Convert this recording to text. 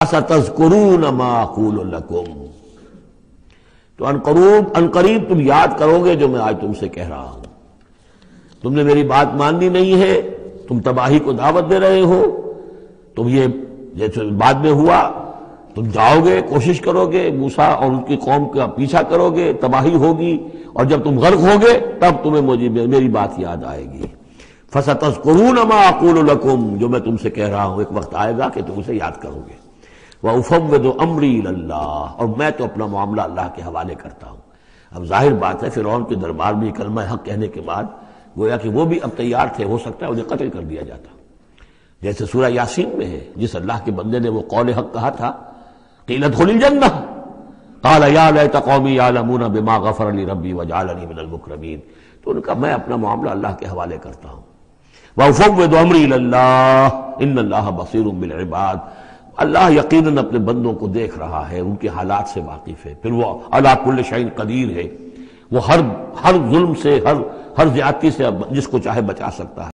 فَسَتَذْكُرُونَ مَا أَقُولُ لَكُمْ، تو ان قریب تم یاد کرو گے جو میں آج تم سے کہہ رہا ہوں۔ تم نے میری بات ماننی نہیں ہے، تم تباہی کو دعوت دے رہے ہو، تم یہ جیسے بعد میں ہوا، تم جاؤ گے، کوشش کرو گے، موسیٰ اور ان کی قوم کا پیچھا کرو گے، تباہی ہوگی، اور جب تم غرق ہوگے تب تمہیں میری بات یاد آئے گی۔ فَسَتَذْكُرُونَ مَا أَقُولُ لَكُمْ، جو میں تم سے کہہ رہا ہوں ایک وقت آئے گا کہ تم اسے یاد کرو گے۔ وَأُفَوِّضُ أَمْرِي إِلَى اللَّهِ، اور میں تو اپنا معاملہ اللہ کے حوالے کرتا ہوں۔ اب ظاہر بات ہے فرعون کے دربار میں کلمہ حق کہنے کے بعد گویا کہ وہ بھی اب تیار تھے، ہو سکتا ہے انہیں قتل کر دیا جاتا، جیسے سورہ یاسین میں ہے، جس اللہ کے بندے نے وہ قول حق کہا تھا، قِیلَ ادْخُلِ الْجَنَّةَ قَالَ يَا لَيْتَ قَوْمِي يَعْلَمُونَ بِمَا غَفَرَ لِي رَبِّي وَجَعَلَنِي مِنَ الْمُكْرَمِينَ، تو ان کا میں اپنا معاملہ اللہ کے حوالے کرتا ہوں۔ وَأُفَوِّضُ أَمْرِي إِلَى اللَّهِ إِنَّ اللَّهَ بَصِيرٌ بِالْعِبَادِ، اللہ یقیناً اپنے بندوں کو دیکھ رہا ہے، ان کے حالات سے واقف ہے، پھر وہ علی کل شیء قدیر ہے، وہ ہر ظلم سے، ہر زیادتی سے جس کو چاہے بچا سکتا ہے۔